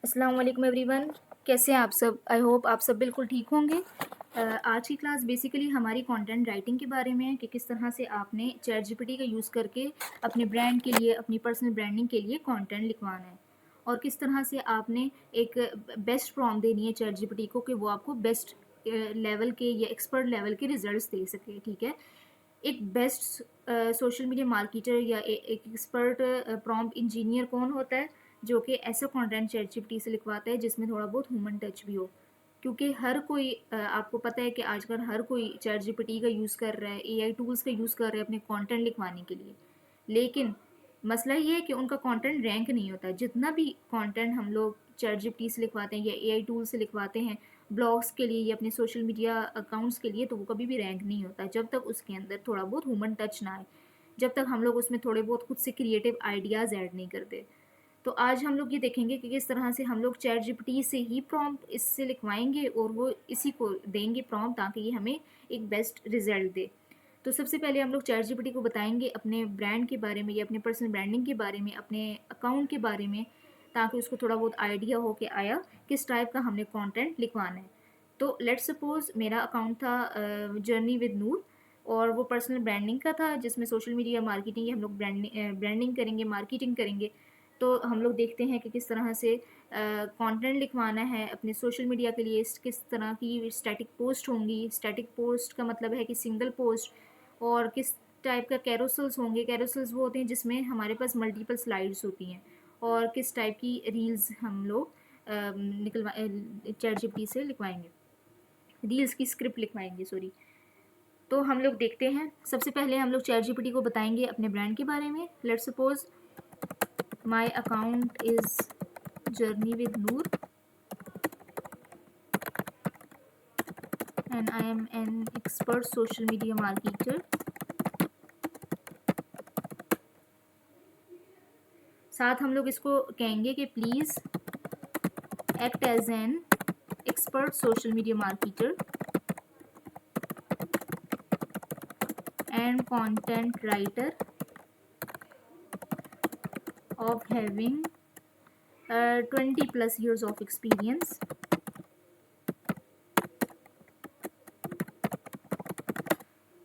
अस्सलाम वालेकुम एवरीवन। कैसे हैं आप सब? आई होप आप सब बिल्कुल ठीक होंगे। आज की क्लास बेसिकली हमारी कंटेंट राइटिंग के बारे में है कि किस तरह से आपने चैट जीपीटी का यूज़ करके अपने ब्रांड के लिए, अपनी पर्सनल ब्रांडिंग के लिए कंटेंट लिखवाना है और किस तरह से आपने एक बेस्ट प्रॉम्प्ट देनी है चैट जीपीटी को कि वो आपको बेस्ट लेवल के या एक्सपर्ट लेवल के रिजल्ट्स दे सके। ठीक है, एक बेस्ट सोशल मीडिया मार्केटर या एक एक्सपर्ट प्रॉम्प्ट इंजीनियर कौन होता है जो कि ऐसा कंटेंट चैट जीपीटी से लिखवाता है जिसमें थोड़ा बहुत ह्यूमन टच भी हो। क्योंकि हर कोई आपको पता है कि आजकल हर कोई चैट जीपीटी का यूज़ कर रहा है, एआई टूल्स का यूज़ कर रहा है अपने कंटेंट लिखवाने के लिए। लेकिन मसला ये है कि उनका कंटेंट रैंक नहीं होता। जितना भी कंटेंट हम लोग चैट जीपीटी से लिखवाते हैं या एआई टूल से लिखवाते हैं ब्लॉग्स के लिए या अपने सोशल मीडिया अकाउंट्स के लिए, तो वो कभी भी रैंक नहीं होता जब तक उसके अंदर थोड़ा बहुत ह्यूमन टच ना आए, जब तक हम लोग उसमें थोड़े बहुत खुद से क्रिएटिव आइडियाज़ ऐड नहीं करते। तो आज हम लोग ये देखेंगे कि किस तरह से हम लोग चैट जीपीटी से ही प्रॉम्प्ट इससे लिखवाएंगे और वो इसी को देंगे प्रॉम्प्ट ताकि ये हमें एक बेस्ट रिजल्ट दे। तो सबसे पहले हम लोग चैट जीपीटी को बताएंगे अपने ब्रांड के बारे में या अपने पर्सनल ब्रांडिंग के बारे में, अपने अकाउंट के बारे में, ताकि उसको थोड़ा बहुत आइडिया हो कि आया किस टाइप का हमने कंटेंट लिखवाना है। तो लेट्स सपोज मेरा अकाउंट था जर्नी विद नूर और वो पर्सनल ब्रांडिंग का था जिसमें सोशल मीडिया मार्केटिंग हम लोग ब्रांडिंग करेंगे, मार्केटिंग करेंगे। तो हम लोग देखते हैं कि किस तरह से कंटेंट लिखवाना है अपने सोशल मीडिया के लिए, किस तरह की स्टैटिक पोस्ट होंगी। स्टैटिक पोस्ट का मतलब है कि सिंगल पोस्ट। और किस टाइप का कैरोसल्स होंगे। कैरोसल्स वो होते हैं जिसमें हमारे पास मल्टीपल स्लाइड्स होती हैं। और किस टाइप की रील्स हम लोग निकलवा चैट जीपीटी से लिखवाएंगे, रील्स की स्क्रिप्ट लिखवाएंगे, सॉरी। तो हम लोग देखते हैं, सबसे पहले हम लोग चैट जीपीटी को बताएंगे अपने ब्रांड के बारे में। Let's suppose my account is journey with Noor and I am an expert social media marketer। साथ हम लोग इसको कहेंगे कि please act as an expert social media marketer and content writer of having 20 plus years of experience।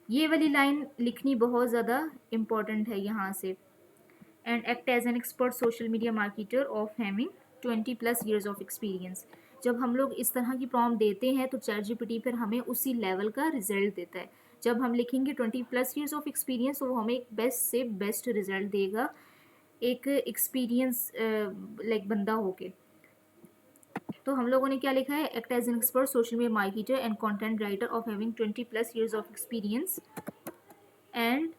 ये वाली line लिखनी बहुत ज़्यादा इम्पॉर्टेंट है यहाँ से। And act as an expert social media marketer of having 20 plus years of experience. जब हम लोग इस तरह की प्रॉम्प्ट देते हैं तो चैट जीपीटी फिर हमें उसी लेवल का रिजल्ट देता है। जब हम लिखेंगे 20 प्लस ईयर्स ऑफ एक्सपीरियंस तो वो हमें एक बेस्ट से बेस्ट रिजल्ट देगा, एक एक्सपीरियंस लाइक बंदा होके। तो हम लोगों ने क्या लिखा है, act as an expert social media marketer and content writer of having 20 plus years of experience and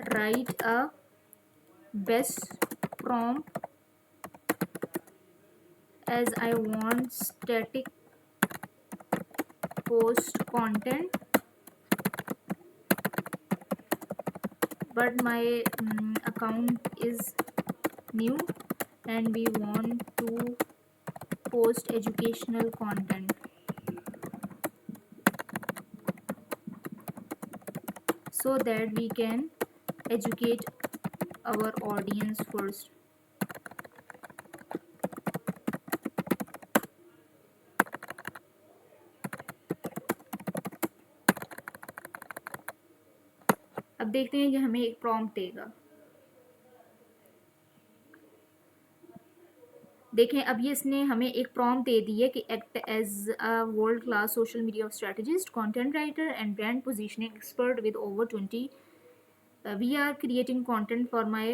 write a best prompt as I want static post content but my account is new and we want to post educational content so that we can educate our audience first। अब देखते हैं कि हमें एक prompt देगा। देखें, अब ये इसने हमें एक प्रॉम्प्ट दे दी है कि act as a world class social media strategist, content writer and brand positioning expert with over 20। We are creating content for my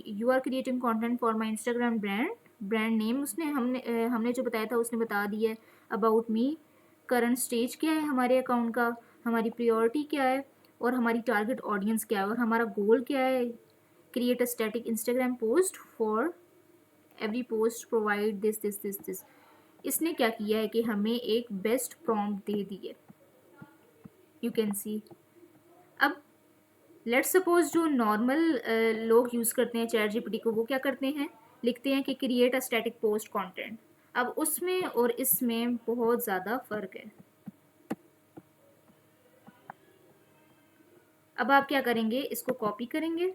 you are creating content for my Instagram brand name उसने हमने जो बताया था उसने बता दिया है। About me, current stage क्या है हमारे अकाउंट का, हमारी प्रायोरिटी क्या है और हमारी टारगेट ऑडियंस क्या है और हमारा गोल क्या है। Create a static Instagram post for every post provide this. इसने क्या किया है कि हमें एक बेस्ट प्रॉम्प्ट दे दी है, यू कैन सी। अब लेट्स सपोज जो नॉर्मल लोग यूज़ करते हैं चैट जीपीटी को, वो क्या करते हैं, लिखते हैं कि create a static post content. अब उसमें और इसमें बहुत ज़्यादा फ़र्क है। अब आप क्या करेंगे, इसको कॉपी करेंगे,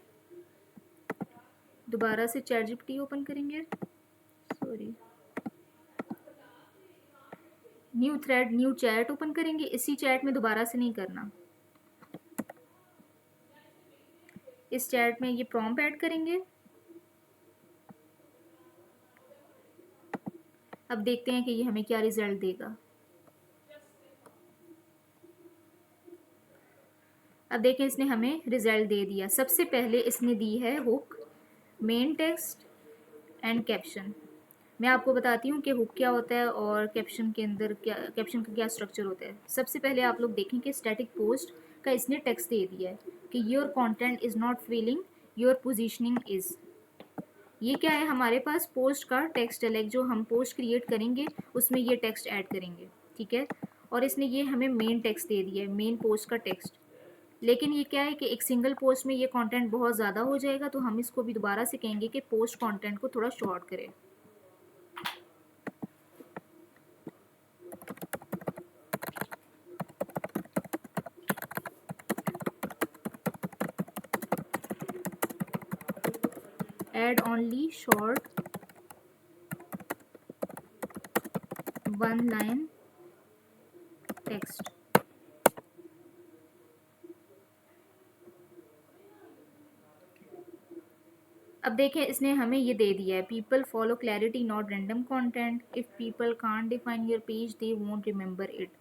दोबारा से चैट जीपीटी ओपन करेंगे, sorry new thread, new chat open करेंगे। इसी चैट में दोबारा से नहीं करना, इस चैट में ये प्रॉम्प्ट ऐड करेंगे। अब देखते हैं कि ये हमें क्या रिजल्ट देगा। अब देखें इसने हमें रिजल्ट दे दिया। सबसे पहले इसने दी है hook, main text and caption. मैं आपको बताती हूँ कि हुक क्या होता है और कैप्शन के अंदर क्या, कैप्शन का क्या स्ट्रक्चर होता है। सबसे पहले आप लोग देखें कि स्टैटिक पोस्ट का इसने टेक्स्ट दे दिया है कि your content is not feeling your positioning is. ये क्या है, हमारे पास पोस्ट का टेक्स्ट है, लाइक जो हम पोस्ट क्रिएट करेंगे उसमें ये टेक्स्ट ऐड करेंगे, ठीक है। और इसने ये हमें मेन टेक्स्ट दे दिया है, मेन पोस्ट का टेक्स्ट। लेकिन ये क्या है कि एक सिंगल पोस्ट में ये कंटेंट बहुत ज़्यादा हो जाएगा, तो हम इसको भी दोबारा से कहेंगे कि पोस्ट कंटेंट को थोड़ा शॉर्ट करें। Add only short one line text। अब देखें इसने हमें ये दे दिया है, people follow clarity not random content, if people can't define your page they won't remember it,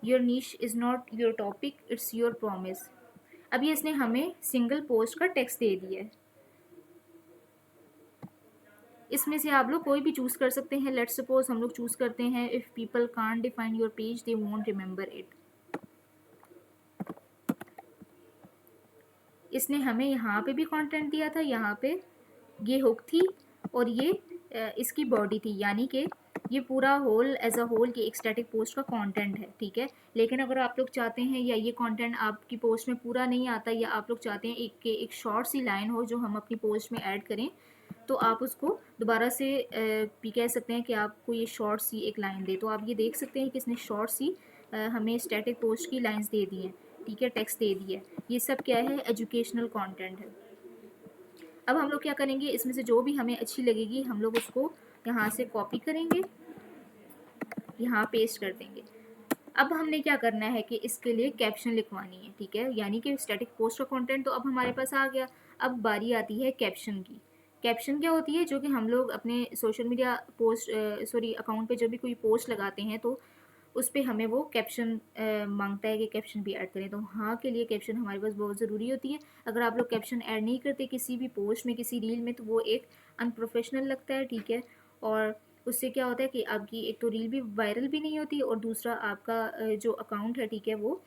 your niche is not your topic it's your promise. अब ये इसने हमें सिंगल पोस्ट का टेक्स्ट दे दिया है। इसमें से आप लोग कोई भी चूज़ कर सकते हैं। लेट्स सपोज हम लोग चूज़ करते हैं, if people can't define your page they won't remember it. इसने हमें यहाँ पे भी कंटेंट दिया था, यहाँ पे ये हुक थी और ये इसकी बॉडी थी, यानी कि ये पूरा होल एज अ होल की एक स्टैटिक पोस्ट का कंटेंट है, ठीक है। लेकिन अगर आप लोग चाहते हैं या ये कंटेंट आपकी पोस्ट में पूरा नहीं आता, या आप लोग चाहते हैं एक शॉर्ट सी लाइन हो जो हम अपनी पोस्ट में ऐड करें, तो आप उसको दोबारा से भी कह सकते हैं कि आपको ये शॉर्ट सी एक लाइन दे। तो आप ये देख सकते हैं कि इसने शॉर्ट सी हमें स्टैटिक पोस्ट की लाइंस दे दी हैं, ठीक है, टेक्स्ट दे दी है। ये सब क्या है, एजुकेशनल कंटेंट है। अब हम लोग क्या करेंगे, इसमें से जो भी हमें अच्छी लगेगी हम लोग उसको यहाँ से कॉपी करेंगे, यहाँ पेस्ट कर देंगे। अब हमने क्या करना है कि इसके लिए कैप्शन लिखवानी है, ठीक है, यानी कि स्टैटिक पोस्ट का कंटेंट तो अब हमारे पास आ गया। अब बारी आती है कैप्शन की। कैप्शन क्या होती है, जो कि हम लोग अपने सोशल मीडिया पोस्ट अकाउंट पे जब भी कोई पोस्ट लगाते हैं तो उस पर हमें वो कैप्शन मांगता है कि कैप्शन भी ऐड करें। तो हाँ के लिए कैप्शन हमारे पास बहुत ज़रूरी होती है। अगर आप लोग कैप्शन ऐड नहीं करते किसी भी पोस्ट में, किसी रील में, तो वो एक अनप्रोफेशनल लगता है, ठीक है। और उससे क्या होता है कि आपकी एक तो रील भी वायरल भी नहीं होती, और दूसरा आपका जो अकाउंट है, ठीक है, वो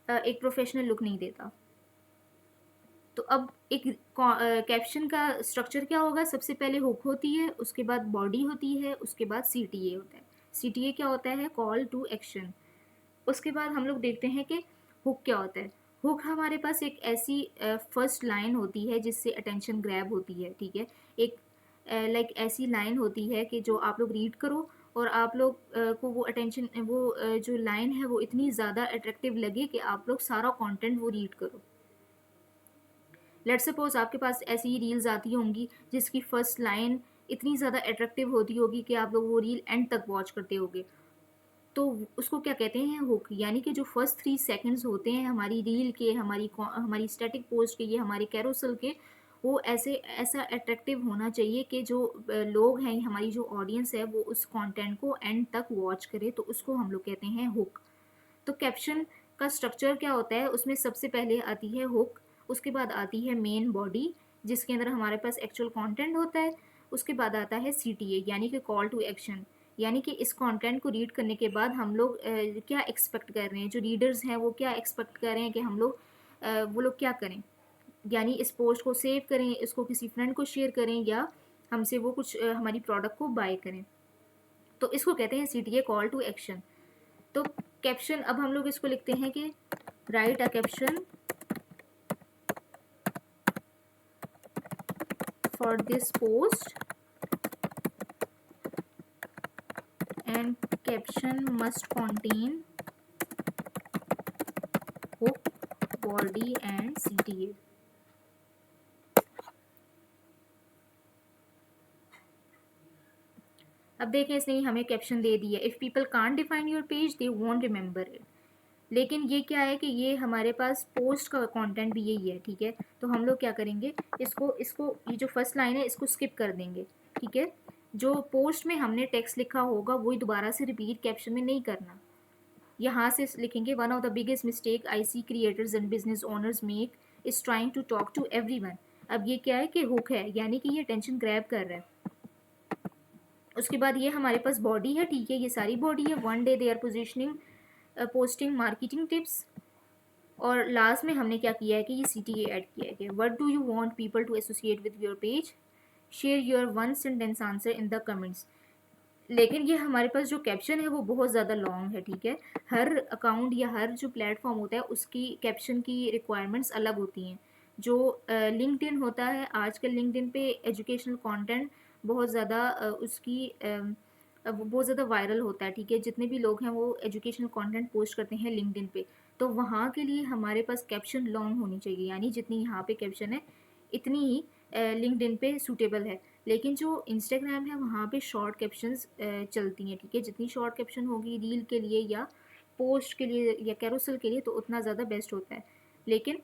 एक प्रोफेशनल लुक नहीं देता। तो अब एक कैप्शन का स्ट्रक्चर क्या होगा, सबसे पहले हुक होती है, उसके बाद बॉडी होती है, उसके बाद CTA होता है। CTA क्या होता है, कॉल टू एक्शन। उसके बाद हम लोग देखते हैं कि हुक क्या होता है। हुक हमारे पास एक ऐसी फर्स्ट लाइन होती है जिससे अटेंशन ग्रैब होती है, ठीक है। एक लाइक ऐसी लाइन होती है कि जो आप लोग रीड करो और आप लोग को वो अटेंशन, वो जो लाइन है वो इतनी ज़्यादा अट्रैक्टिव लगे कि आप लोग सारा कंटेंट वो रीड करो। लेट्स सपोज आपके पास ऐसी ही रील्स आती होंगी जिसकी फर्स्ट लाइन इतनी ज़्यादा अट्रैक्टिव होती होगी कि आप लोग वो रील एंड तक वॉच करते होगे, तो उसको क्या कहते हैं, हुक। यानी कि जो फर्स्ट 3 सेकंड्स होते हैं हमारी रील के, हमारी स्टैटिक पोस्ट के, ये हमारे कैरोसेल के, वो ऐसा अट्रैक्टिव होना चाहिए कि जो लोग हैं, हमारी जो ऑडियंस है, वो उस कंटेंट को एंड तक वॉच करे, तो उसको हम लोग कहते हैं हुक। तो कैप्शन का स्ट्रक्चर क्या होता है, उसमें सबसे पहले आती है हुक, उसके बाद आती है मेन बॉडी जिसके अंदर हमारे पास एक्चुअल कंटेंट होता है, उसके बाद आता है CTA यानी कि कॉल टू एक्शन। यानी कि इस कंटेंट को रीड करने के बाद हम लोग क्या एक्सपेक्ट कर रहे हैं, जो रीडर्स हैं वो क्या एक्सपेक्ट कर रहे हैं कि हम लोग वो लोग क्या करें, यानी इस पोस्ट को सेव करें, इसको किसी फ्रेंड को शेयर करें, या हमसे वो कुछ हमारी प्रोडक्ट को बाय करें। तो इसको कहते हैं CTA कॉल टू एक्शन। तो कैप्शन, अब हम लोग इसको लिखते हैं कि right a caption for this post and caption must contain hook, body and CTA। अब देखें इसने हमें कैप्शन दे दिया, if people can't define your page they want remember it. लेकिन ये क्या है कि ये हमारे पास पोस्ट का कंटेंट भी यही है, ठीक है। तो हम लोग क्या करेंगे, इसको इसको ये जो फर्स्ट लाइन है इसको स्किप कर देंगे, ठीक है। जो पोस्ट में हमने टेक्स्ट लिखा होगा वही दोबारा से रिपीट कैप्शन में नहीं करना। यहाँ से लिखेंगे, one of the biggest mistake I see creators and business owners make is trying to talk to everyone. अब ये क्या है कि हुक है, यानी कि ये टेंशन ग्रैब कर रहा है। उसके बाद ये हमारे पास बॉडी है, ठीक है, ये सारी बॉडी है। One day they are positioning posting marketing tips. और लास्ट में हमने क्या किया है कि ये CTA ऐड किया है कि what do you want people to associate with your page, share your one sentence answer in the comments. लेकिन ये हमारे पास जो कैप्शन है वो बहुत ज़्यादा लॉन्ग है, ठीक है। हर अकाउंट या हर जो प्लेटफॉर्म होता है उसकी कैप्शन की रिक्वायरमेंट्स अलग होती हैं। जो लिंक्डइन होता है, आजकल लिंक्डइन पे एजुकेशनल कंटेंट बहुत ज़्यादा वो बहुत ज़्यादा वायरल होता है, ठीक है। जितने भी लोग हैं वो एजुकेशनल कंटेंट पोस्ट करते हैं लिंक्डइन पे, तो वहाँ के लिए हमारे पास कैप्शन लॉन्ग होनी चाहिए, यानी जितनी यहाँ पे कैप्शन है इतनी ही लिंक्डइन पे सूटेबल है। लेकिन जो इंस्टाग्राम है वहाँ पे शॉर्ट कैप्शंस चलती हैं, ठीक है। जितनी शॉर्ट कैप्शन होगी रील के लिए या पोस्ट के लिए या कैरोसेल के लिए तो उतना ज़्यादा बेस्ट होता है। लेकिन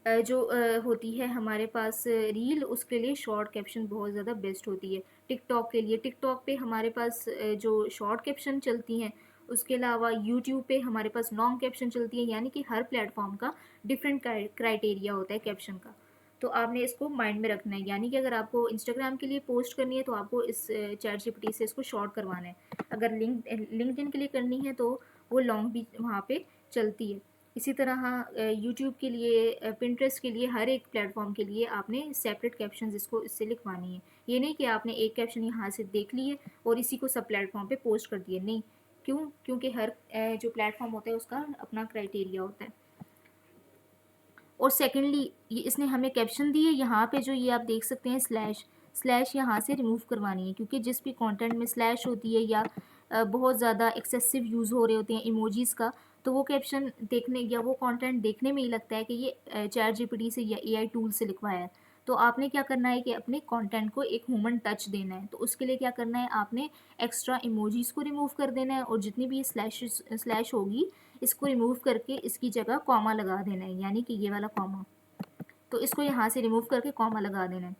जो होती है हमारे पास रील, उसके लिए शॉर्ट कैप्शन बहुत ज़्यादा बेस्ट होती है। टिकटॉक के लिए, टिकटॉक पे हमारे पास जो शॉर्ट कैप्शन चलती हैं, उसके अलावा यूट्यूब पे हमारे पास लॉन्ग कैप्शन चलती है, यानी कि हर प्लेटफॉर्म का डिफरेंट क्राइटेरिया होता है कैप्शन का। तो आपने इसको माइंड में रखना है, यानी कि अगर आपको इंस्टाग्राम के लिए पोस्ट करनी है तो आपको इस चैट जीपीटी से इसको शॉर्ट करवाना है। अगर लिंक्डइन के लिए करनी है तो वो लॉन्ग भी वहाँ पे चलती है। इसी तरह यूट्यूब के लिए, पिंटरेस्ट के लिए, हर एक प्लेटफॉर्म के लिए आपने सेपरेट कैप्शंस इसको इससे लिखवानी है। ये नहीं कि आपने एक कैप्शन यहाँ से देख लिए और इसी को सब प्लेटफॉर्म पे पोस्ट कर दिए, नहीं। क्यों? क्योंकि हर जो प्लेटफॉर्म होता है उसका अपना क्राइटेरिया होता है। और सेकेंडली ये इसने हमें कैप्शन दिए, यहाँ पे जो ये आप देख सकते हैं स्लैश यहाँ से रिमूव करवानी है, क्योंकि जिस भी कंटेंट में स्लैश होती है या बहुत ज़्यादा एक्सेसिव यूज़ हो रहे होते हैं इमोजीज़ का, तो वो कैप्शन देखने या वो कंटेंट देखने में ही लगता है कि ये चैट जीपीटी से या AI टूल से लिखवाया है। तो आपने क्या करना है कि अपने कंटेंट को एक ह्यूमन टच देना है, तो उसके लिए क्या करना है, आपने एक्स्ट्रा इमोजीज़ को रिमूव कर देना है और जितनी भी स्लैश होगी इसको रिमूव करके इसकी जगह कॉमा लगा देना है, यानी कि ये वाला कॉमा। तो इसको यहाँ से रिमूव करके कॉमा लगा देना है।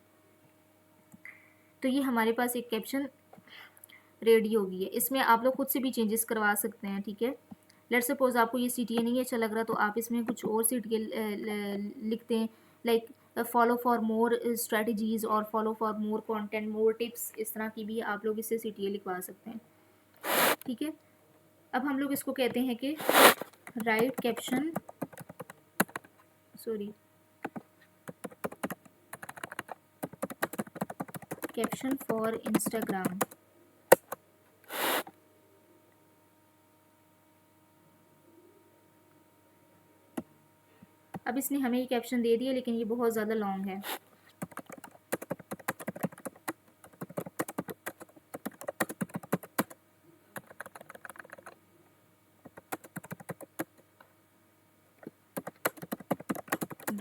तो ये हमारे पास एक कैप्शन रेडी हो गई है। इसमें आप लोग खुद से भी चेंजेस करवा सकते हैं, ठीक है। लेट्स सपोज आपको ये CTA नहीं अच्छा लग रहा तो आप इसमें कुछ और CTA लिखते हैं, like follow for more strategies और follow for more content more tips, इस तरह की भी आप लोग इससे CTA लिखवा सकते हैं, ठीक है। अब हम लोग इसको कहते हैं कि right caption, sorry, caption for Instagram. अब इसने हमें ये कैप्शन दे दिया लेकिन ये बहुत ज़्यादा लॉन्ग है।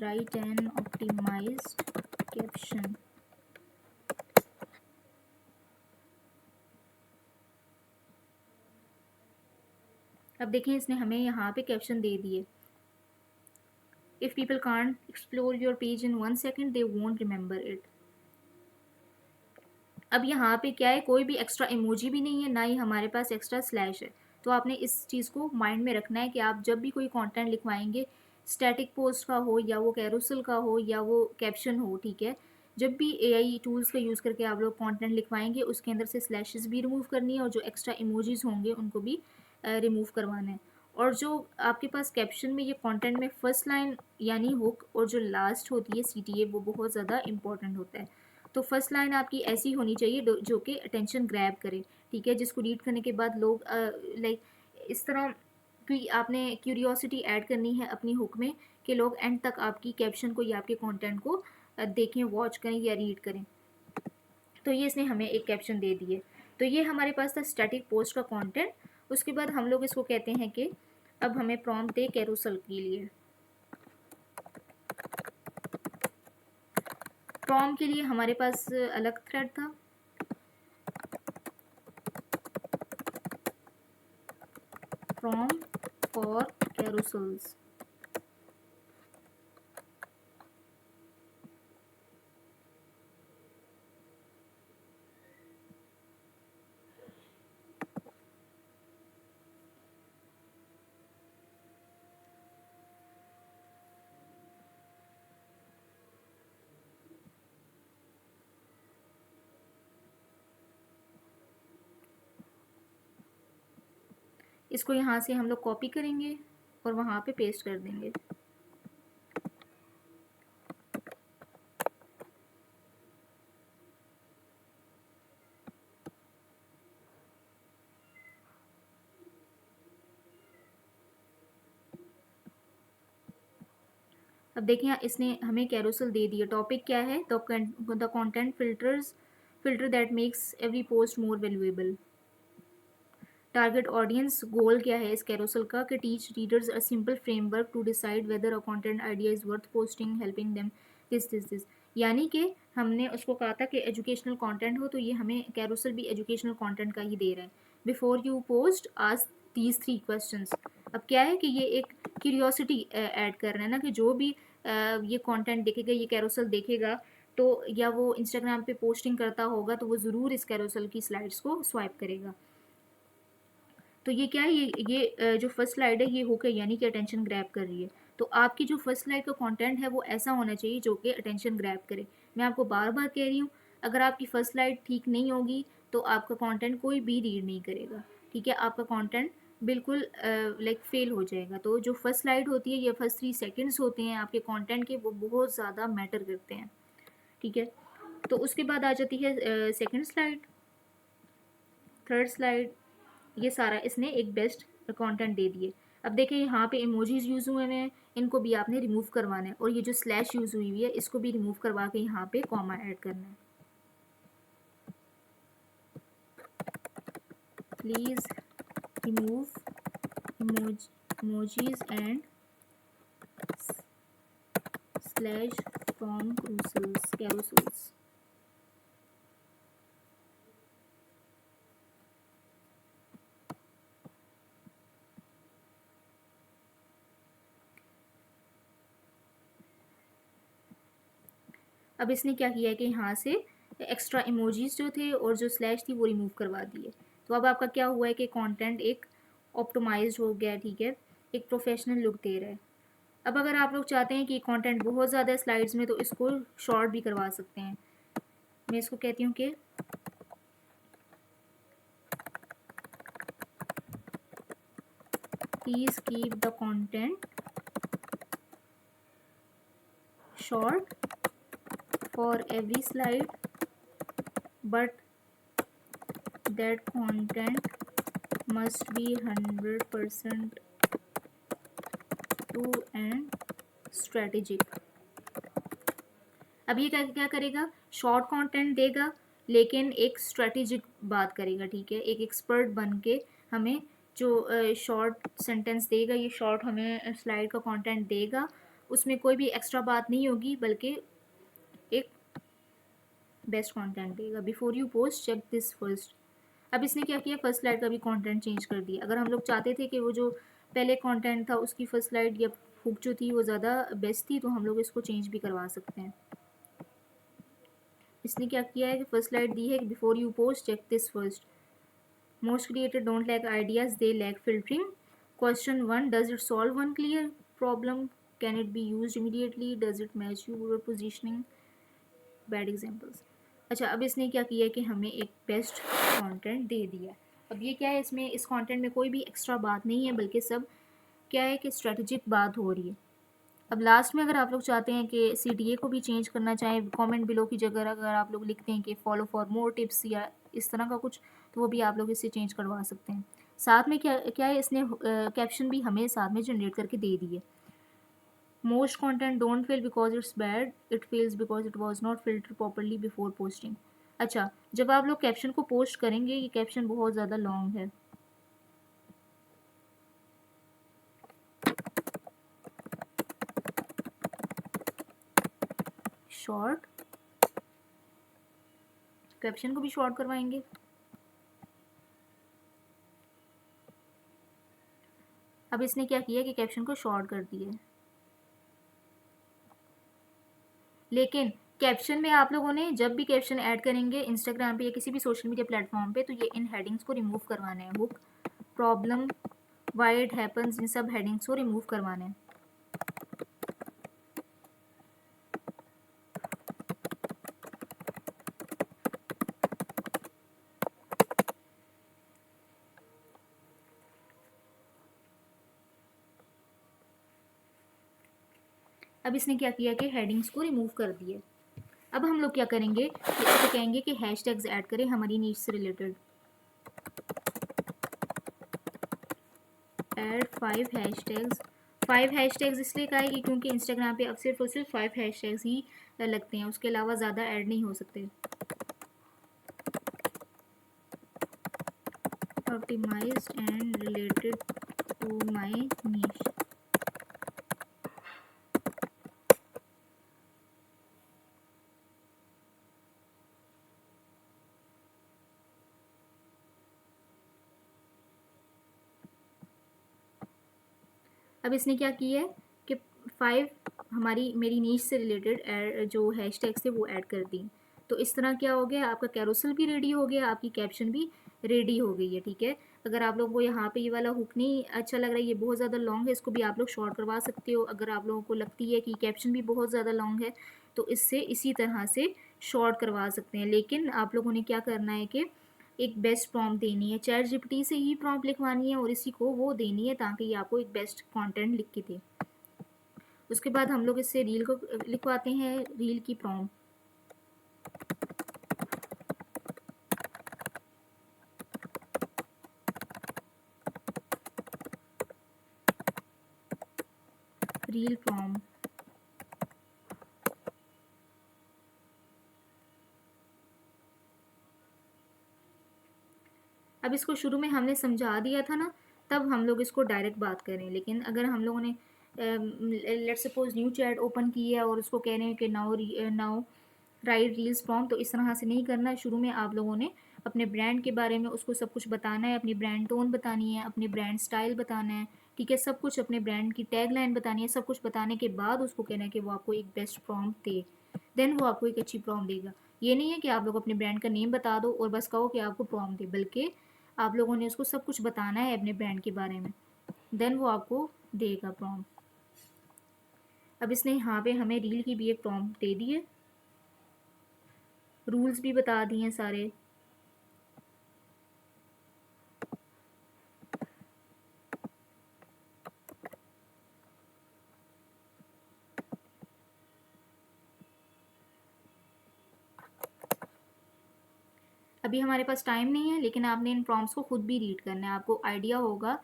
Write an optimised caption. अब देखें इसने हमें यहाँ पे कैप्शन दे दिए, if people can't explore your page in 1 second they won't remember it. अब यहाँ पे क्या है, कोई भी एक्स्ट्रा इमोजी भी नहीं है, ना ही हमारे पास एक्स्ट्रा स्लैश है। तो आपने इस चीज़ को माइंड में रखना है कि आप जब भी कोई कंटेंट लिखवाएंगे, स्टैटिक पोस्ट का हो या वो कैरोसेल का हो या वो कैप्शन हो, ठीक है, जब भी AI टूल्स का यूज़ करके आप लोग कंटेंट लिखवाएंगे उसके अंदर से स्लैशेस भी रिमूव करनी है और जो एक्स्ट्रा इमोजीज होंगे उनको भी रिमूव करवाना है। और जो आपके पास कैप्शन में ये कंटेंट में फर्स्ट लाइन यानी हुक और जो लास्ट होती है CTA, वो बहुत ज़्यादा इंपॉर्टेंट होता है। तो फर्स्ट लाइन आपकी ऐसी होनी चाहिए जो कि अटेंशन ग्रैब करे, ठीक है, जिसको रीड करने के बाद लोग लाइक इस तरह कि आपने क्यूरियोसिटी ऐड करनी है अपनी हुक में कि लोग एंड तक आपकी कैप्शन को या आपके कंटेंट को देखें, वॉच करें या रीड करें। तो ये इसने हमें एक कैप्शन दे दिए। तो ये हमारे पास था स्टैटिक पोस्ट का कंटेंट। उसके बाद हम लोग इसको कहते हैं कि अब हमें प्रॉम्प्ट दे कैरोसेल के लिए। प्रॉम्प्ट के लिए हमारे पास अलग थ्रेड था, from for carousels. इसको यहाँ से हम लोग कॉपी करेंगे और वहाँ पे पेस्ट कर देंगे। अब देखिए इसने हमें कैरोसेल दे दिया। टॉपिक क्या है? The content filter that makes every post more valuable. Target audience goal क्या है इस कैरोसेल का? कि teach readers a simple framework to decide whether a content idea is worth posting, helping them this. यानी कि हमने उसको कहा था कि एजुकेशनल कंटेंट हो, तो ये हमें कैरोसेल भी एजुकेशनल कंटेंट का ही दे रहा है। Before you post ask these 3 questions. अब क्या है कि ये एक क्यूरियोसिटी ऐड कर रहे हैं ना, कि जो भी ये कंटेंट देखेगा, ये कैरोसेल देखेगा, तो या वो इंस्टाग्राम पे पोस्टिंग करता होगा तो वो ज़रूर इस कैरोसेल की स्लाइड्स को स्वाइप करेगा। तो ये क्या है, ये जो फर्स्ट स्लाइड है ये होकर यानी कि अटेंशन ग्रैब कर रही है। तो आपकी जो फर्स्ट स्लाइड का कंटेंट है वो ऐसा होना चाहिए जो कि अटेंशन ग्रैब करे। मैं आपको बार बार कह रही हूँ, अगर आपकी फर्स्ट स्लाइड ठीक नहीं होगी तो आपका कंटेंट कोई भी रीड नहीं करेगा। ठीक है, आपका कंटेंट बिल्कुल लाइक फेल हो जाएगा। तो जो फर्स्ट स्लाइड होती है, ये फर्स्ट 3 सेकेंड्स होते हैं आपके कॉन्टेंट के, वो बहुत ज़्यादा मैटर करते हैं। ठीक है, तो उसके बाद आ जाती है सेकेंड स्लाइड, थर्ड स्लाइड। ये सारा इसने एक बेस्ट कंटेंट दे दिए। अब देखें यहाँ पे इमोजीज यूज़ हुए हैं, इनको भी आपने रिमूव करवाना है, और ये जो स्लैश यूज़ हुई हुई है इसको भी रिमूव करवा के यहाँ पे कॉमा ऐड करना है। Please remove emojis and slash from carousels. अब इसने क्या किया है कि यहाँ से एक्स्ट्रा इमोजीज जो थे और जो स्लैश थी वो रिमूव करवा दिए। तो अब आपका क्या हुआ है कि कंटेंट एक ऑप्टिमाइज्ड हो गया। ठीक है, एक प्रोफेशनल लुक दे रहा है। अब अगर आप लोग चाहते हैं कि कंटेंट बहुत ज़्यादा स्लाइड्स में, तो इसको शॉर्ट भी करवा सकते हैं। मैं इसको कहती हूँ कि please keep the content short for every slide, but that content must be 100% true and strategic. अब ये क्या क्या करेगा? शॉर्ट कंटेंट देगा लेकिन एक स्ट्रेटेजिक बात करेगा। ठीक है, एक एक्सपर्ट बन के हमें जो शॉर्ट सेंटेंस देगा, ये शॉर्ट हमें स्लाइड का कंटेंट देगा, उसमें कोई भी एक्स्ट्रा बात नहीं होगी बल्कि एक बेस्ट कंटेंट देगा। Before you post check this first. अब इसने क्या किया? फर्स्ट स्लाइड का भी कंटेंट चेंज कर दिया। अगर हम लोग चाहते थे कि वो जो पहले कंटेंट था उसकी फर्स्ट स्लाइड या हुक जो थी वो ज़्यादा बेस्ट थी, तो हम लोग इसको चेंज भी करवा सकते हैं। इसने क्या किया है कि फर्स्ट स्लाइड दी है कि before you post check this first. Most creator don't lack ideas, they lack filtering. Question 1, does it solve one clear problem? Can it be use immediately? Does it match your positioning? Bad examples. अच्छा, अब इसने क्या किया है कि हमें एक best content दे दिया। अब ये क्या है, इसमें इस कंटेंट में कोई भी एक्स्ट्रा बात नहीं है बल्कि सब क्या है कि स्ट्रेटेजिक बात हो रही है। अब लास्ट में अगर आप लोग चाहते हैं कि CTA को भी चेंज करना चाहें, कमेंट बिलो की जगह अगर आप लोग लिखते हैं कि फॉलो फॉर मोर टिप्स या इस तरह का कुछ, तो वो भी आप लोग इससे चेंज करवा सकते हैं। साथ में क्या क्या है, इसने कैप्शन भी हमें साथ में जनरेट करके दे दिए। Most content don't fail because it's bad, it fails because it was not filter properly before posting. अच्छा, जब आप लोग कैप्शन को पोस्ट करेंगे, ये कैप्शन बहुत ज़्यादा लॉन्ग है, शॉर्ट कैप्शन को भी शॉर्ट करवाएंगे। अब इसने क्या किया कि कैप्शन को शॉर्ट कर दिया, लेकिन कैप्शन में आप लोगों ने जब भी कैप्शन ऐड करेंगे इंस्टाग्राम पे या किसी भी सोशल मीडिया प्लेटफॉर्म पे, तो ये इन हेडिंग्स को रिमूव करवाने हैं। Hook, problem, why it happens, इन सब हेडिंग्स को रिमूव करवाने हैं। अब इसने क्या किया कि हेडिंग्स को रिमूव कर दिए। अब हम लोग क्या करेंगे कि इसे कहेंगे कि हैशटैग्स ऐड करें हमारी नीच से रिलेटेड। Add 5 hashtags. 5 हैशटैग्स इसलिए कहा है कि क्योंकि इंस्टाग्राम पे अब सिर्फ और सिर्फ 5 हैशटैग्स ही लगते हैं, उसके अलावा ज़्यादा ऐड नहीं हो सकते। Optimised and related to my niche. अब इसने क्या किया है कि 5 हमारी मेरी नीच से रिलेटेड जो हैशटैग्स थे वो ऐड कर दी। तो इस तरह क्या हो गया, आपका कैरोसेल भी रेडी हो गया, आपकी कैप्शन भी रेडी हो गई है। ठीक है, अगर आप लोगों को यहाँ पे ये वाला हुक नहीं अच्छा लग रहा है, ये बहुत ज़्यादा लॉन्ग है, इसको भी आप लोग शॉर्ट करवा सकते हो। अगर आप लोगों को लगती है कि कैप्शन भी बहुत ज़्यादा लॉन्ग है तो इससे इसी तरह से शॉर्ट करवा सकते हैं। लेकिन आप लोगों ने क्या करना है कि एक बेस्ट प्रॉम्प्ट देनी है, चैट जीपीटी से ही प्रॉम्प्ट लिखवानी है और इसी को वो देनी है ताकि ये आपको एक बेस्ट कंटेंट लिख के दे। उसके बाद हम लोग इससे रील को लिखवाते हैं, रील की प्रॉम्प्ट। Reel prompt. अब इसको शुरू में हमने समझा दिया था ना, तब हम लोग इसको डायरेक्ट बात करें। लेकिन अगर हम लोगों ने let suppose new chat open की है और उसको कह रहे हैं कि नाउ राइट रील्स प्रॉम्प्ट, तो इस तरह से नहीं करना है। शुरू में आप लोगों ने अपने ब्रांड के बारे में उसको सब कुछ बताना है, अपनी ब्रांड टोन बतानी है, अपने ब्रांड स्टाइल बताना है। ठीक है, सब कुछ अपने ब्रांड की टैग लाइन बतानी है। सब कुछ बताने के बाद उसको कहना है कि वो आपको एक बेस्ट प्रॉम्प्ट दे, देन वो आपको एक अच्छी प्रॉम्प्ट देगा। ये नहीं है कि आप लोग अपने ब्रांड का नेम बता दो और बस कहो कि आपको प्रॉम्प्ट दे, बल्कि आप लोगों ने उसको सब कुछ बताना है अपने ब्रांड के बारे में, देन वो आपको देगा प्रॉम्प्ट। अब इसने यहाँ पे हमें रील की भी एक प्रॉम्प्ट दे दी है, रूल्स भी बता दिए हैं सारे। अभी हमारे पास टाइम नहीं है, लेकिन आपने इन प्रॉम्प्ट्स को खुद भी रीड करना है, आपको आइडिया होगा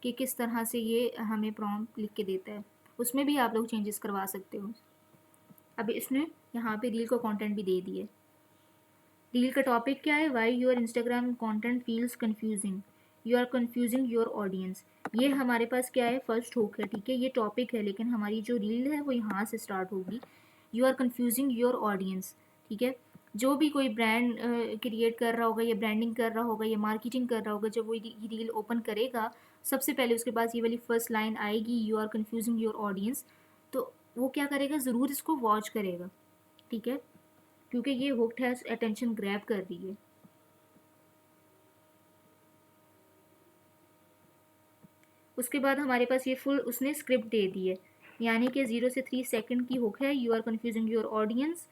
कि किस तरह से ये हमें प्रॉम्प्ट लिख के देता है। उसमें भी आप लोग चेंजेस करवा सकते हो। अभी इसने यहाँ पे रील को कंटेंट भी दे दिए। रील का टॉपिक क्या है, why your Instagram content feels confusing, you are confusing your audience. ये हमारे पास क्या है, फर्स्ट हुक है। ठीक है, ये टॉपिक है, लेकिन हमारी जो रील है वो यहाँ से स्टार्ट होगी। You are confusing your audience. ठीक है, जो भी कोई ब्रांड क्रिएट कर रहा होगा या ब्रांडिंग कर रहा होगा या मार्केटिंग कर रहा होगा, जब वो रील ओपन करेगा सबसे पहले उसके पास ये वाली फर्स्ट लाइन आएगी, you are confusing your audience. तो वो क्या करेगा, ज़रूर इसको वॉच करेगा। ठीक है, क्योंकि ये हुक्ड है, अटेंशन ग्रैब कर रही है। उसके बाद हमारे पास ये फुल उसने स्क्रिप्ट दे दी है, यानी कि 0 से 3 सेकंड की हुक है, you are confusing your audience.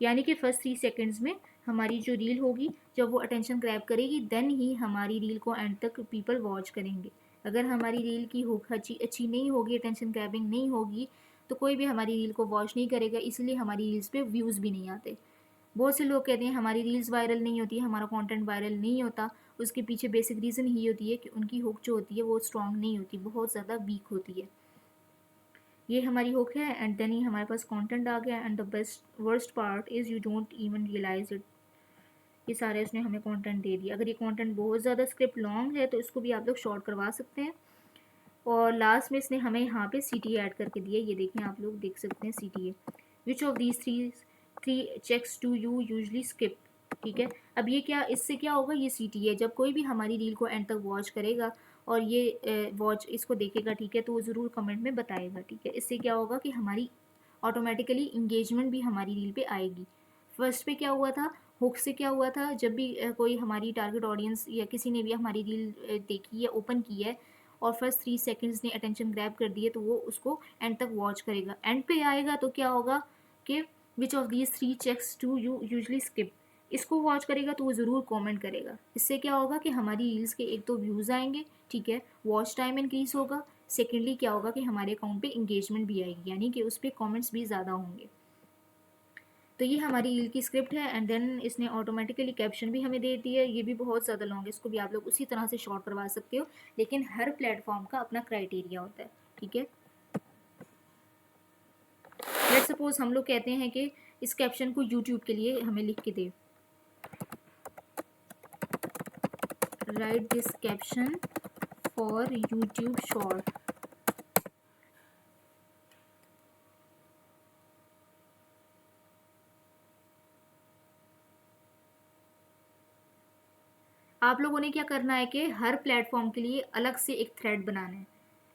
यानी कि फर्स्ट 3 सेकंड्स में हमारी जो रील होगी, जब वो अटेंशन ग्रैब करेगी, देन ही हमारी रील को एंड तक पीपल वॉच करेंगे। अगर हमारी रील की हुक अच्छी नहीं होगी, अटेंशन ग्रैबिंग नहीं होगी, तो कोई भी हमारी रील को वॉच नहीं करेगा, इसलिए हमारी रील्स पे व्यूज़ भी नहीं आते। बहुत से लोग कहते हैं हमारी रील्स वायरल नहीं होती, हमारा कंटेंट वायरल नहीं होता। उसके पीछे बेसिक रीज़न ही होती है कि उनकी हुक जो होती है वो स्ट्रॉन्ग नहीं होती, बहुत ज़्यादा वीक होती है। ये हमारी हुक है एंड देन ही हमारे पास कंटेंट आ गया। And the best worst part is you don't even realise it. ये सारे उसने हमें कंटेंट दे दिया। अगर ये कंटेंट बहुत ज़्यादा स्क्रिप्ट लॉन्ग है तो इसको भी आप लोग शॉर्ट करवा सकते हैं। और लास्ट में इसने हमें यहाँ पे CTA ऐड करके दिया, ये देखें, आप लोग देख सकते हैं CTA, which of these three checks do you usually skip. ठीक है, अब ये क्या, इससे क्या होगा, ये CTA, जब कोई भी हमारी रील को एंड तक वॉच करेगा और ये वॉच इसको देखेगा, ठीक है, तो वो ज़रूर कमेंट में बताएगा, ठीक है। इससे क्या होगा कि हमारी ऑटोमेटिकली इंगेजमेंट भी हमारी रील पे आएगी। फर्स्ट पे क्या हुआ था, हुक से क्या हुआ था, जब भी कोई हमारी टारगेट ऑडियंस या किसी ने भी हमारी रील देखी है, ओपन की है और फर्स्ट 3 सेकेंड्स ने अटेंशन ग्रैब कर दिए, तो वो उसको एंड तक वॉच करेगा। एंड पे आएगा तो क्या होगा कि which of these 3 checks do you usually skip, इसको वॉच करेगा तो वो ज़रूर कमेंट करेगा। इससे क्या होगा कि हमारी रील्स के एक तो व्यूज़ आएंगे, ठीक है, वॉच टाइम इंक्रीज होगा। सेकेंडली क्या होगा कि हमारे अकाउंट पे इंगेजमेंट भी आएगी, यानी कि उस पर कॉमेंट्स भी ज़्यादा होंगे। तो ये हमारी रील की स्क्रिप्ट है एंड देन इसने ऑटोमेटिकली कैप्शन भी हमें दे दी है। ये भी बहुत ज़्यादा लॉन्ग है, इसको भी आप लोग उसी तरह से शॉर्ट करवा सकते हो, लेकिन हर प्लेटफॉर्म का अपना क्राइटेरिया होता है, ठीक है। लेट सपोज हम लोग कहते हैं कि इस कैप्शन को यूट्यूब के लिए हमें लिख के दे, write this caption for YouTube short. आप लोगों ने क्या करना है कि हर प्लेटफॉर्म के लिए अलग से एक थ्रेड बनाना है।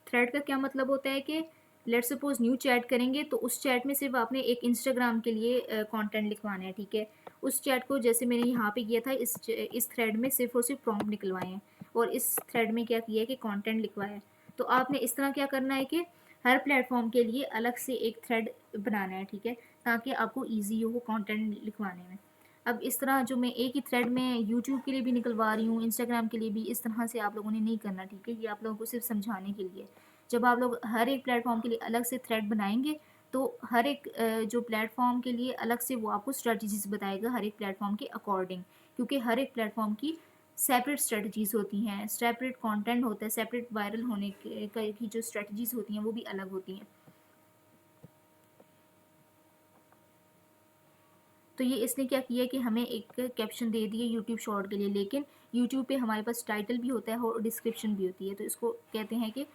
थ्रेड का क्या मतलब होता है कि लेट सपोज न्यू चैट करेंगे तो उस चैट में सिर्फ आपने एक इंस्टाग्राम के लिए कंटेंट लिखवाना है, ठीक है। उस चैट को जैसे मैंने यहाँ पे किया था, इस थ्रेड में सिर्फ और सिर्फ प्रॉम्प्ट निकलवाए हैं और इस थ्रेड में क्या किया है कि कंटेंट लिखवाया है। तो आपने इस तरह क्या करना है कि हर प्लेटफॉर्म के लिए अलग से एक थ्रेड बनाना है, ठीक है, ताकि आपको ईजी हो कंटेंट लिखवाने में। अब इस तरह जो मैं एक ही थ्रेड में यूट्यूब के लिए भी निकलवा रही हूँ, इंस्टाग्राम के लिए भी, इस तरह से आप लोगों ने नहीं करना, ठीक है। ये आप लोगों को सिर्फ समझाने के लिए। जब आप लोग हर एक प्लेटफॉर्म के लिए अलग से थ्रेड बनाएंगे तो हर एक जो प्लेटफॉर्म के लिए अलग से वो आपको स्ट्रेटजीज बताएगा हर एक प्लेटफॉर्म के अकॉर्डिंग, क्योंकि हर एक प्लेटफॉर्म की सेपरेट स्ट्रेटजीज होती हैं, सेपरेट कंटेंट होता है, सेपरेट वायरल होने की जो स्ट्रेटजीज होती हैं वो भी अलग होती हैं। तो ये इसने क्या किया कि हमें एक कैप्शन दे दिए यूट्यूब शॉर्ट के लिए, लेकिन यूट्यूब पे हमारे पास टाइटल भी होता है और डिस्क्रिप्शन भी होती है। तो इसको कहते हैं कि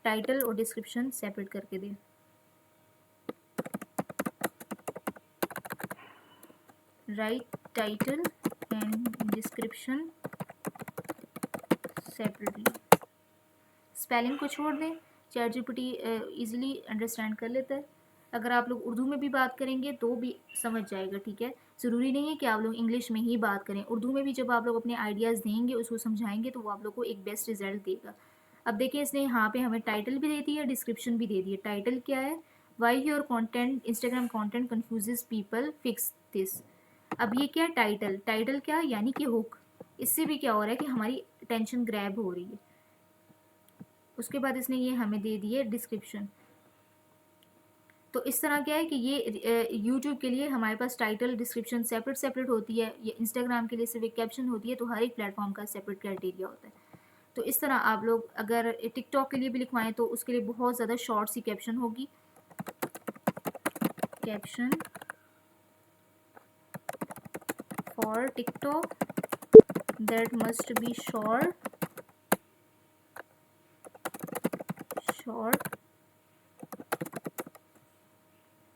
टाइटल और डिस्क्रिप्शन सेपरेट करके दें, right title and description separately. Spelling को छोड़ दें, चैट जीपीटी ईजिली अंडरस्टैंड कर लेता है। अगर आप लोग उर्दू में भी बात करेंगे तो भी समझ जाएगा, ठीक है। ज़रूरी नहीं है कि आप लोग इंग्लिश में ही बात करें, उर्दू में भी जब आप लोग अपने आइडियाज़ देंगे, उसको समझाएंगे, तो वो आप लोग को एक बेस्ट रिजल्ट देगा। अब देखिए इसने यहाँ पे हमें टाइटल भी दे दिया, डिस्क्रिप्शन भी दे दिया। टाइटल क्या है, why your content Instagram content confuses people, fix this. अब ये क्या टाइटल, टाइटल क्या यानी कि हुक। इससे भी क्या हो रहा है कि हमारी अटेंशन ग्रैब हो रही है। उसके बाद इसने ये हमें दे दिए डिस्क्रिप्शन। तो इस तरह क्या है कि ये यूट्यूब के लिए हमारे पास टाइटल डिस्क्रिप्शन सेपरेट सेपरेट होती है, ये इंस्टाग्राम के लिए सिर्फ एक कैप्शन होती है। तो हर एक प्लेटफॉर्म का सेपरेट क्राइटेरिया होता है। तो इस तरह आप लोग अगर टिकटॉक के लिए भी लिखवाएं तो उसके लिए बहुत ज़्यादा शॉर्ट सी कैप्शन होगी, caption for TikTok that must be short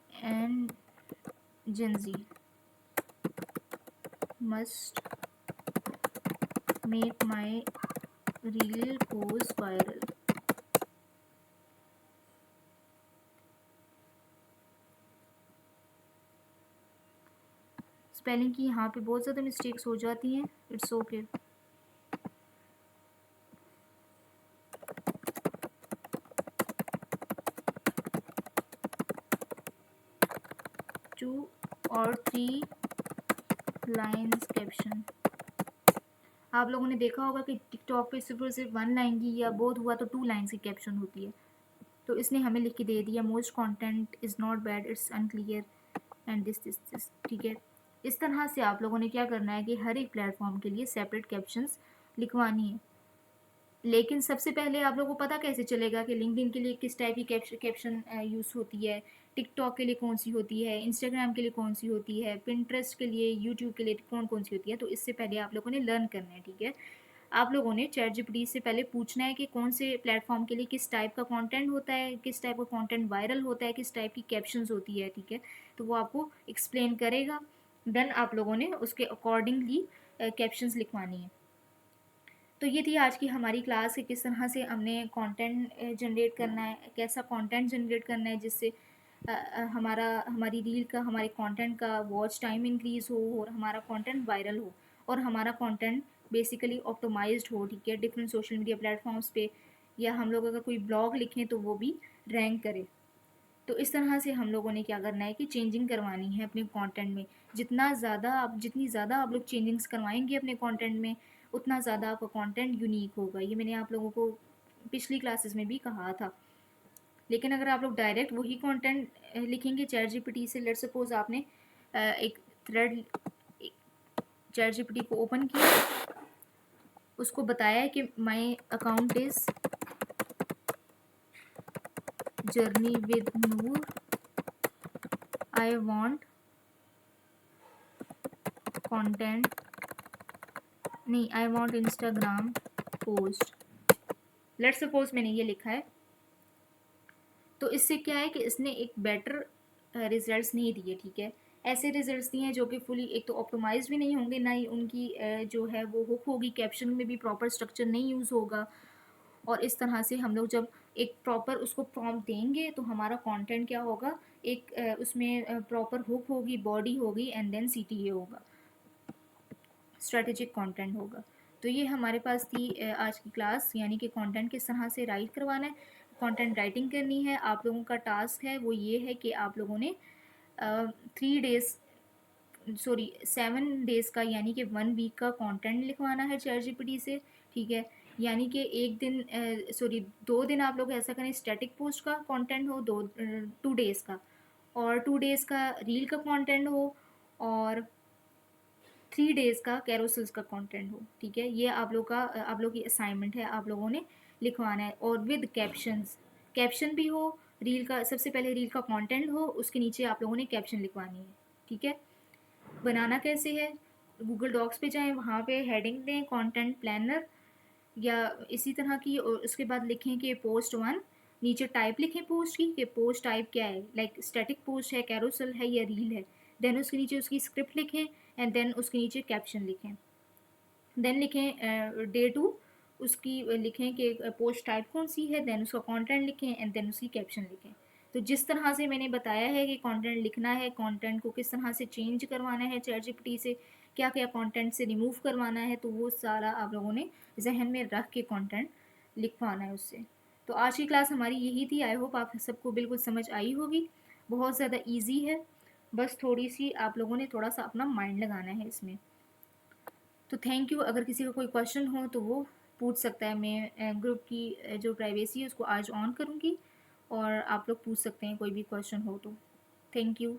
and Gen Z must make my reel goes viral। Spelling की यहाँ पे बहुत ज़्यादा मिस्टेक्स हो जाती हैं, इट्स ओके। टू और 3 लाइन्स कैप्शन। आप लोगों ने देखा होगा कि टिकटॉक पे सिर्फ और सिर्फ 1 लाइन की या बहुत हुआ तो 2 लाइन्स की कैप्शन होती है। तो इसने हमें लिख के दे दिया, most content is not bad, it's unclear and this, ठीक है। इस तरह से आप लोगों ने क्या करना है कि हर एक प्लेटफॉर्म के लिए सेपरेट कैप्शंस लिखवानी है। लेकिन सबसे पहले आप लोगों को पता कैसे चलेगा कि लिंक्डइन के लिए किस टाइप की कैप्शन यूज़ होती है, टिकटॉक के लिए कौन सी होती है, इंस्टाग्राम के लिए कौन सी होती है, पिंटरेस्ट के लिए, यूट्यूब के लिए कौन कौन सी होती है। तो इससे पहले आप लोगों ने लर्न करना है, ठीक है। आप लोगों ने चैट जीपीटी से पहले पूछना है कि कौन से प्लेटफॉर्म के लिए किस टाइप का कंटेंट होता है, किस टाइप का कंटेंट वायरल होता है, किस टाइप की कैप्शंस होती है, ठीक है। तो वो आपको एक्सप्लेन करेगा। देन आप लोगों ने उसके अकॉर्डिंगली कैप्शंस लिखवानी है। तो ये थी आज की हमारी क्लास कि किस तरह से हमने कंटेंट जनरेट करना है, कैसा कंटेंट जनरेट करना है जिससे हमारी रील का, हमारे कंटेंट का वॉच टाइम इंक्रीज़ हो और हमारा कंटेंट वायरल हो और हमारा कंटेंट बेसिकली ऑप्टिमाइज्ड हो, ठीक है, डिफरेंट सोशल मीडिया प्लेटफॉर्म्स पे, या हम लोग अगर कोई ब्लॉग लिखें तो वो भी रैंक करे। तो इस तरह से हम लोगों ने क्या करना है कि चेंजिंग करवानी है अपने कंटेंट में। जितनी ज़्यादा आप लोग चेंजिंग्स करवाएंगे अपने कंटेंट में, उतना ज़्यादा आपका कंटेंट यूनिक होगा। ये मैंने आप लोगों को पिछली क्लासेस में भी कहा था। लेकिन अगर आप लोग डायरेक्ट वही कंटेंट लिखेंगे चैट जीपीटी से, लेट्स सपोज आपने एक थ्रेड चैट जीपीटी को ओपन किया, उसको बताया है कि my account is journey with Noor, I want content, नहीं, I want Instagram post, let's suppose मैंने ये लिखा है। तो इससे क्या है कि इसने एक बेटर रिजल्ट्स नहीं दिए, ठीक है, ऐसे रिजल्ट्स दिए हैं जो कि फुली एक तो ऑप्टिमाइज भी नहीं होंगे, ना ही उनकी जो है वो हुक होगी, कैप्शन में भी प्रॉपर स्ट्रक्चर नहीं यूज़ होगा। और इस तरह से हम लोग जब एक प्रॉपर उसको प्रॉम्प्ट देंगे तो हमारा कंटेंट क्या होगा, एक उसमें प्रॉपर हुक होगी, बॉडी होगी, एंड देन सीटीए होगा, स्ट्रेटेजिक कंटेंट होगा। तो ये हमारे पास थी आज की क्लास, यानी कि कंटेंट किस तरह से राइट करवाना है, कंटेंट राइटिंग करनी है। आप लोगों का टास्क है वो ये है कि आप लोगों ने 3 डेज़, सॉरी 7 डेज़ का, यानी कि 1 वीक का कंटेंट लिखवाना है चैट जीपीटी से, ठीक है। यानी कि एक दिन, सॉरी 2 दिन आप लोग ऐसा करें स्टैटिक पोस्ट का कंटेंट हो, 2 डेज़ का, और 2 डेज़ का रील का कंटेंट हो, और 3 डेज़ का कैरोसेल्स का कंटेंट हो, ठीक है। ये आप लोग की असाइनमेंट है, आप लोगों ने लिखवाना है, और विद कैप्शंस, कैप्शन भी हो, रील का सबसे पहले रील का कंटेंट हो, उसके नीचे आप लोगों ने कैप्शन लिखवानी है, ठीक है। बनाना कैसे है, गूगल डॉक्स पे जाएं, वहाँ पे हेडिंग दें कंटेंट प्लानर या इसी तरह की, और उसके बाद लिखें कि पोस्ट 1, नीचे टाइप लिखें पोस्ट की कि पोस्ट टाइप क्या है, लाइक स्टैटिक पोस्ट है, कैरोसेल है या रील है। देन उसके नीचे उसकी स्क्रिप्ट लिखें, एंड देन उसके नीचे कैप्शन लिखें। देन लिखें डे 2, उसकी लिखें कि पोस्ट टाइप कौन सी है, देन उसका कंटेंट लिखें, एंड देन उसकी कैप्शन लिखें। तो जिस तरह से मैंने बताया है कि कंटेंट लिखना है, कंटेंट को किस तरह से चेंज करवाना है चैट जीपीटी से, क्या क्या कंटेंट से रिमूव करवाना है, तो वो सारा आप लोगों ने जहन में रख के कंटेंट लिखवाना है उससे। तो आज की क्लास हमारी यही थी। आई होप आप सबको बिल्कुल समझ आई होगी। बहुत ज़्यादा ईजी है, बस थोड़ी सी आप लोगों ने थोड़ा सा अपना माइंड लगाना है इसमें। तो थैंक यू। अगर किसी का कोई क्वेश्चन हो तो वो पूछ सकता है। मैं ग्रुप की जो प्राइवेसी है उसको आज ऑन करूँगी, और आप लोग पूछ सकते हैं कोई भी क्वेश्चन हो तो। Thank you.